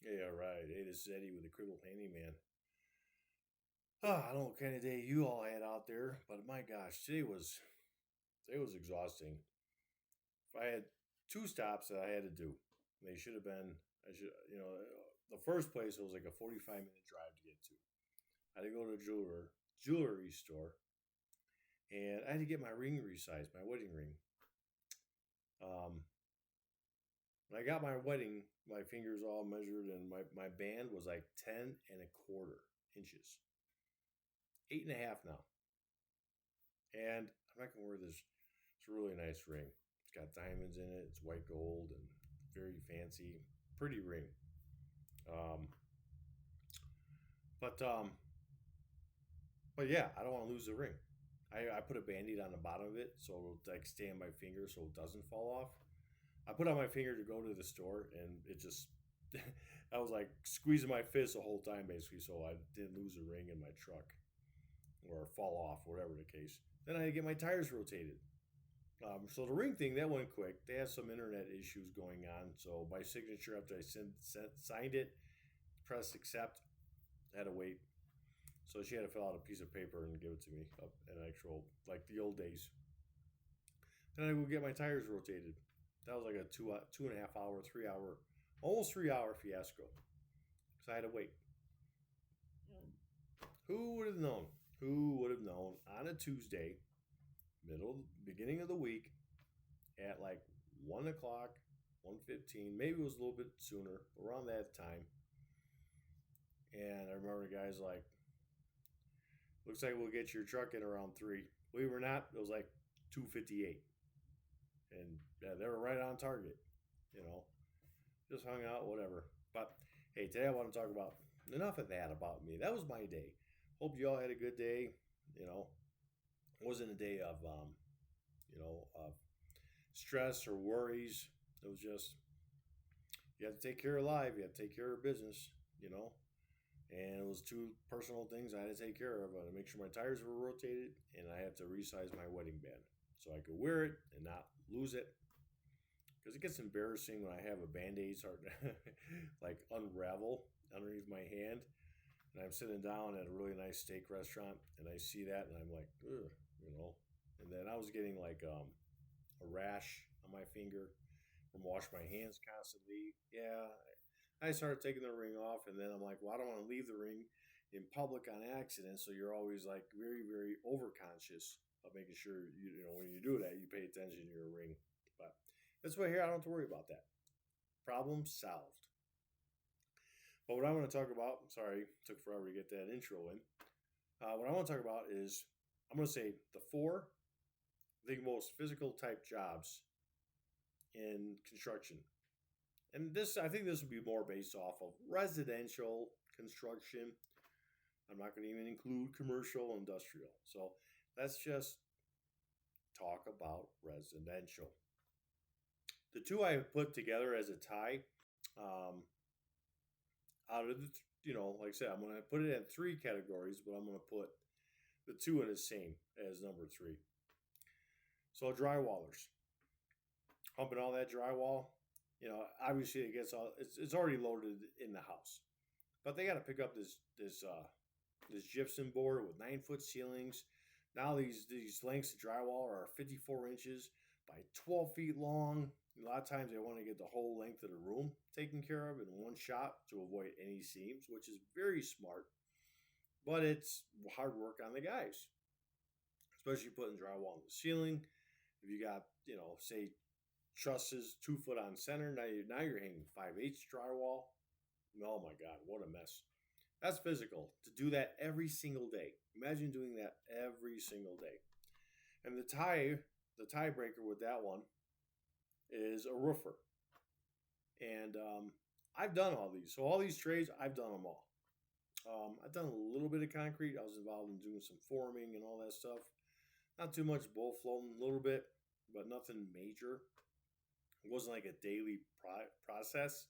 Yeah, right. Hey, this is Eddie with the Crippled Handyman. I don't know what kind of day you all had out there, but my gosh, today was exhausting. If I had two stops that I had to do, they should have been. I should, the first place it was like a 45-minute drive to get to. I had to go to a jewelry store, and I had to get my ring resized, my wedding ring. Um, when I got my fingers all measured, and my band was like 10 1/4 inches, 8.5 now. And I'm not gonna wear this. It's a really nice ring. It's got diamonds in it. It's white gold and very fancy, pretty ring. Um, but um, but yeah, I don't want to lose the ring. I put a band-aid on the bottom of it so it'll like stay on my finger so it doesn't fall off. I put on my finger to go to the store and it just I was like squeezing my fist the whole time basically so I didn't lose a ring in my truck or fall off, whatever the case. Then I had to get my tires rotated. So the ring thing that went quick. They had some internet issues going on, so my signature after I signed it, pressed accept, I had to wait. So she had to fill out a piece of paper and give it to me, an actual like the old days. Then I would get my tires rotated. That was like a 2.5 hour, 3 hour, almost 3 hour fiasco. So I had to wait. Who would have known? Who would have known on a Tuesday, beginning of the week, at like 1 o'clock, 1:15, maybe it was a little bit sooner, around that time. And I remember the guys like, looks like we'll get your truck in around 3. Believe it or not, it was like 2:58, and yeah, they were right on target. You know, just hung out, whatever. But hey, today I want to talk about enough of that about me. That was my day. Hope you all had a good day. You know, it wasn't a day of of stress or worries. It was just you have to take care of life. You have to take care of business. And it was two personal things I had to take care of. I had to make sure my tires were rotated, and I had to resize my wedding band so I could wear it and not lose it. Because it gets embarrassing when I have a band-aid start like unravel underneath my hand, and I'm sitting down at a really nice steak restaurant, and I see that, and I'm like, ugh, you know. And then I was getting like a rash on my finger from washing my hands constantly. Yeah, I started taking the ring off, and then I'm like, well, I don't want to leave the ring in public on accident. So you're always like very, very overconscious of making sure when you do that, you pay attention to your ring. But this way here, I don't have to worry about that. Problem solved. But what I want to talk about, sorry, took forever to get that intro in. What I want to talk about is I'm going to say the four, I think, most physical type jobs in construction. And this, I think this would be more based off of residential construction. I'm not going to even include commercial, industrial. So let's just talk about residential. The two I put together as a tie, um, out of like I said, I'm going to put it in three categories, but I'm going to put the two in the same as number three. So drywallers, humping all that drywall, obviously it's already loaded in the house, but they got to pick up this gypsum board with 9 foot ceilings. Now these lengths of drywall are 54 inches by 12 feet long. A lot of times they want to get the whole length of the room taken care of in one shot to avoid any seams, which is very smart. But it's hard work on the guys, especially putting drywall in the ceiling. If you got, say trusses 2 foot on center, now you're hanging 5/8 drywall. Oh my God, what a mess! That's physical. To do that every single day. Imagine doing that every single day. And the tiebreaker with that one is a roofer. And I've done all these. So all these trades, I've done them all. I've done a little bit of concrete. I was involved in doing some forming and all that stuff. Not too much bull floating, a little bit, but nothing major. It wasn't like a daily process.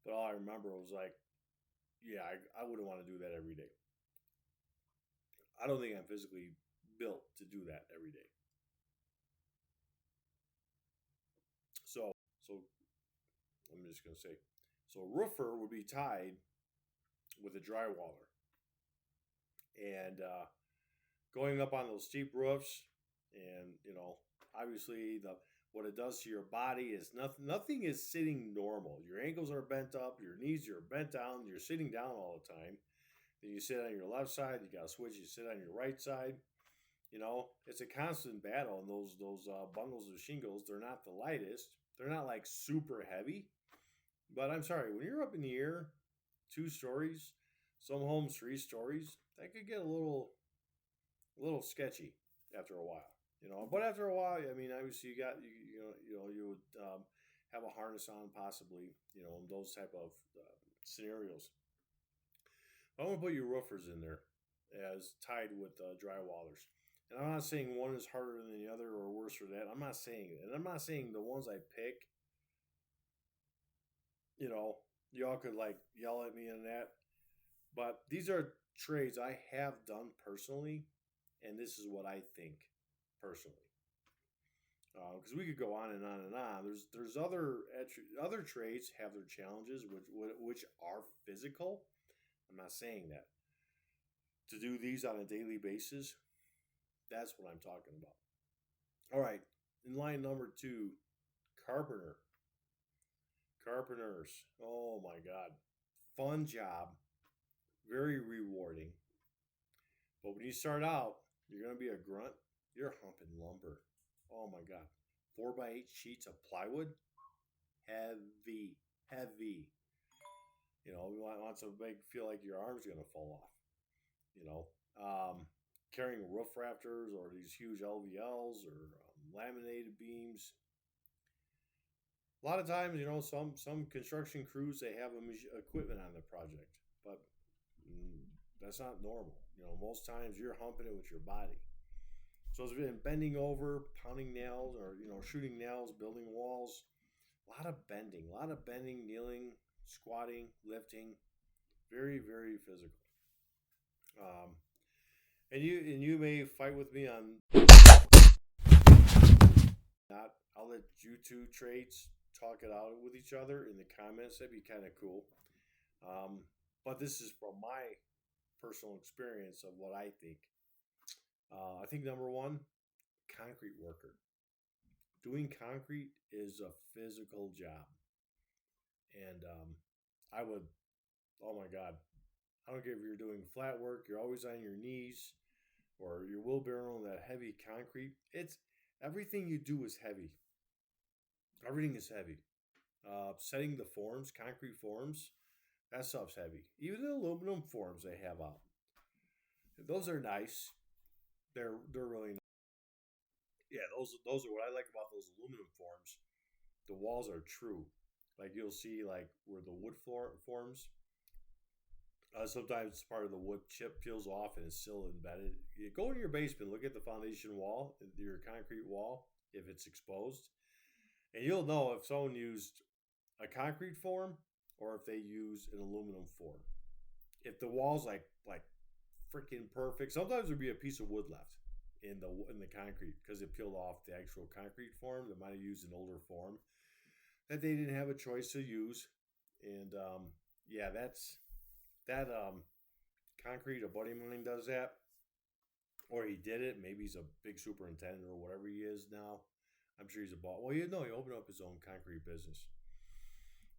But all I remember was like, yeah, I wouldn't want to do that every day. I don't think I'm physically built to do that every day. So I'm just gonna say. So a roofer would be tied with a drywaller, and going up on those steep roofs, and obviously the what it does to your body is nothing. Nothing is sitting normal. Your ankles are bent up, your knees are bent down. You're sitting down all the time. Then you sit on your left side. You got to switch. You sit on your right side. It's a constant battle. And those bundles of shingles, they're not the lightest. They're not like super heavy. But I'm sorry, when you're up in the air, 2 stories, some homes 3 stories, that could get a little sketchy after a while. But after a while, I mean, obviously you would have a harness on possibly, in those type of scenarios. I want to put your roofers in there as tied with drywallers. And I'm not saying one is harder than the other or worse for that. I'm not saying it. And I'm not saying the ones I pick, y'all could like yell at me on that. But these are trades I have done personally. And this is what I think personally. Because we could go on and on and on. There's other trades have their challenges, which are physical. I'm not saying that. To do these on a daily basis, that's what I'm talking about. All right, in line number 2, carpenter. Carpenters. Oh my God, fun job, very rewarding. But when you start out, you're gonna be a grunt. You're humping lumber. Oh my God, 4x8 sheets of plywood, heavy, heavy. We want to feel like your arm's gonna fall off. You know, carrying roof rafters or these huge LVLs or laminated beams. A lot of times, some construction crews they have equipment on the project, but that's not normal. Most times you're humping it with your body. So it's been bending over, pounding nails, or shooting nails, building walls. A lot of bending, kneeling, squatting, lifting. Very, very physical. Um, and you may fight with me on not. I'll let you two trades talk it out with each other in the comments. That'd be kind of cool. But this is from my personal experience of what I think. I think number one, concrete worker. Doing concrete is a physical job, and I would. Oh my God, I don't care if you're doing flat work. You're always on your knees, or you're wheelbarrowing that heavy concrete. It's everything you do is heavy. Everything is heavy. Setting the forms, concrete forms, that stuff's heavy. Even the aluminum forms they have out, those are nice. They're really nice. Yeah. Those are what I like about those aluminum forms. The walls are true. Like you'll see, like where the wood floor forms. Sometimes part of the wood chip peels off and it's still embedded. You go in your basement, look at the foundation wall, your concrete wall, if it's exposed, and you'll know if someone used a concrete form or if they use an aluminum form. If the wall's like freaking perfect, sometimes there'd be a piece of wood left in the concrete because it peeled off the actual concrete form. They might have used an older form that they didn't have a choice to use, and yeah, that concrete. A buddy of mine does that, or he did it. Maybe he's a big superintendent or whatever he is now. I'm sure he's a boss. Well, he opened up his own concrete business,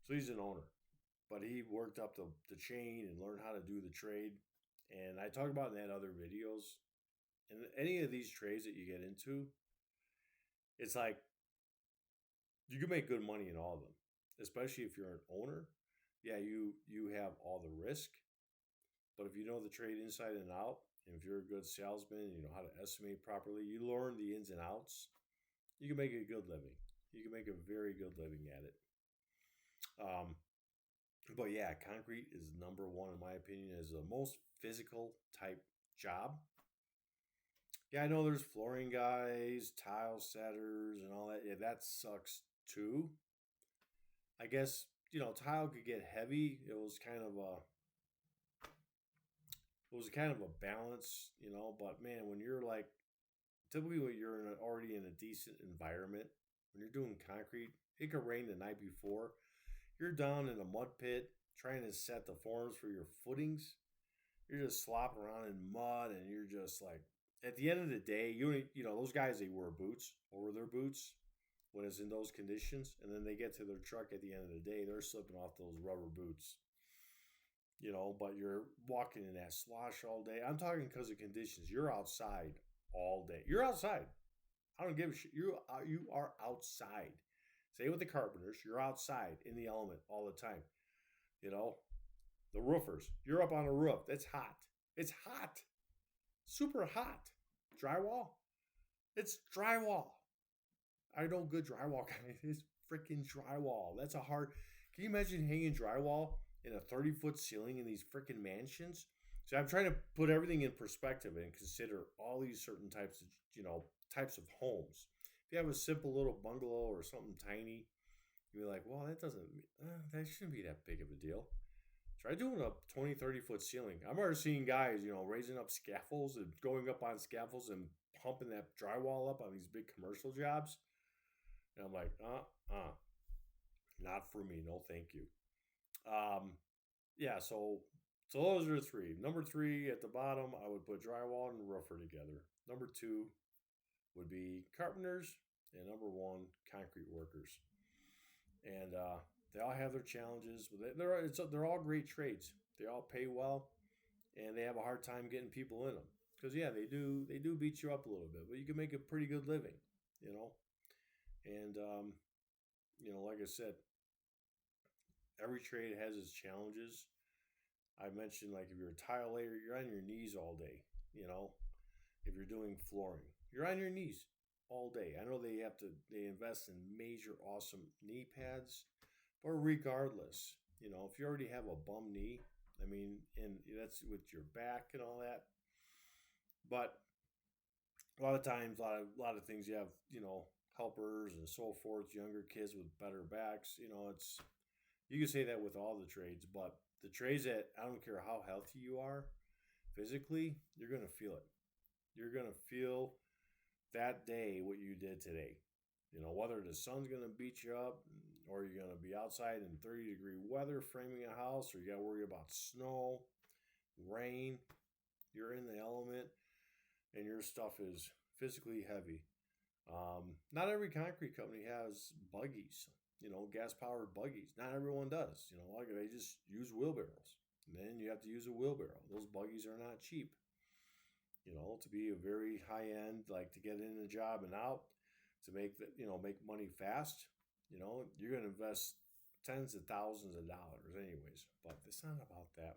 so he's an owner. But he worked up the chain and learned how to do the trade. And I talked about in that other videos. And any of these trades that you get into, it's like you can make good money in all of them, especially if you're an owner. Yeah, you have all the risk, but if you know the trade inside and out, and if you're a good salesman, and you know how to estimate properly, you learn the ins and outs, you can make a good living. You can make a very good living at it. Um, but yeah, concrete is number one in my opinion as the most physical type job. Yeah, I know there's flooring guys, tile setters, and all that. Yeah, that sucks too. I guess tile could get heavy. It was kind of a balance, But man, when you're like typically when you're already in a decent environment, when you're doing concrete, it could rain the night before. You're down in a mud pit trying to set the forms for your footings. You're just slopping around in mud, and you're just like, at the end of the day, you know those guys, they wear boots over their boots when it's in those conditions, and then they get to their truck at the end of the day, they're slipping off those rubber boots. You know, but you're walking in that slosh all day. I'm talking because of conditions. You're outside all day. You're outside. I don't give a shit. You are outside. Same with the carpenters. You're outside in the element all the time. You know, the roofers. You're up on a roof. That's hot. It's hot. Super hot. Drywall. It's drywall. I know good drywall guys. It's freaking drywall. That's a hard. Can you imagine hanging drywall in a 30-foot ceiling in these freaking mansions? So I'm trying to put everything in perspective and consider all these certain types of, types of homes. If you have a simple little bungalow or something tiny, you'll be like, well, that shouldn't be that big of a deal. Try doing a 20, 30-foot ceiling. I'm already seeing guys, raising up scaffolds and going up on scaffolds and pumping that drywall up on these big commercial jobs. And I'm like, not for me. No, thank you. Yeah, so those are three. Number 3 at the bottom, I would put drywall and roofer together. Number 2 would be carpenters, and number 1, concrete workers. And they all have their challenges, but they're all great trades. They all pay well, and they have a hard time getting people in them. Because yeah, they do beat you up a little bit, but you can make a pretty good living, And like I said, every trade has its challenges. I mentioned, like, if you're a tile layer, you're on your knees all day. If you're doing flooring, you're on your knees all day. I know they invest in major awesome knee pads, but regardless, if you already have a bum knee, and that's with your back and all that. But a lot of times, a lot of things, you have, helpers and so forth, younger kids with better backs. You can say that with all the trades, but the trades that, I don't care how healthy you are physically, you're going to feel it. You're going to feel that day what you did today. Whether the sun's going to beat you up, or you're going to be outside in 30-degree weather framing a house, or you got to worry about snow, rain, you're in the element, and your stuff is physically heavy. Not every concrete company has buggies, gas-powered buggies. Not everyone does. They just use wheelbarrows. And then you have to use a wheelbarrow. Those buggies are not cheap. To be a very high-end, like to get in a job and out, to make money fast, you're going to invest tens of thousands of dollars anyways. But it's not about that.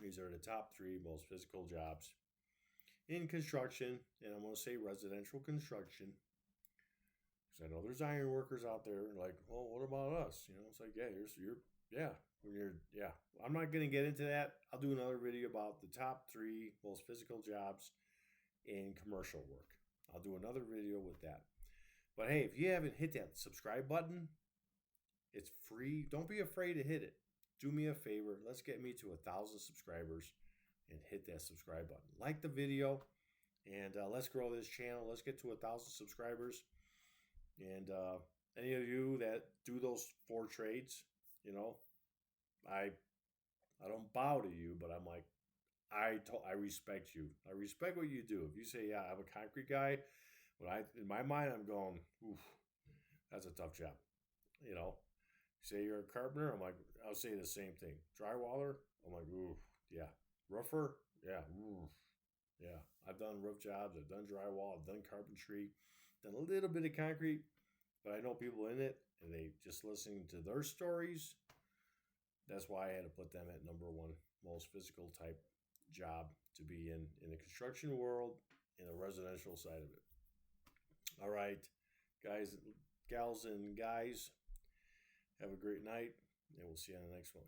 These are the top 3 most physical jobs in construction, and I'm going to say residential construction, because I know there's iron workers out there like, well, what about us? It's like, I'm not going to get into that. I'll do another video about the top 3 most physical jobs in commercial work. I'll do another video with that. But hey, if you haven't hit that subscribe button, it's free. Don't be afraid to hit it. Do me a favor. Let's get me to 1,000 subscribers and hit that subscribe button. Like the video, and let's grow this channel. Let's get to 1,000 subscribers. And any of you that do those 4 trades, I don't bow to you, but I'm like, I respect you. I respect what you do. If you say, yeah, I'm a concrete guy, in my mind, I'm going, oof, that's a tough job. Say you're a carpenter, I'll say the same thing. Drywaller, I'm like, oof, yeah. Roofer, yeah, oof, yeah. I've done roof jobs, I've done drywall, I've done carpentry, done a little bit of concrete, but I know people in it, and they just listening to their stories. That's why I had to put them at number 1 most physical type job to be in the construction world, in the residential side of it. All right, guys, gals, and guys, have a great night, and we'll see you on the next one.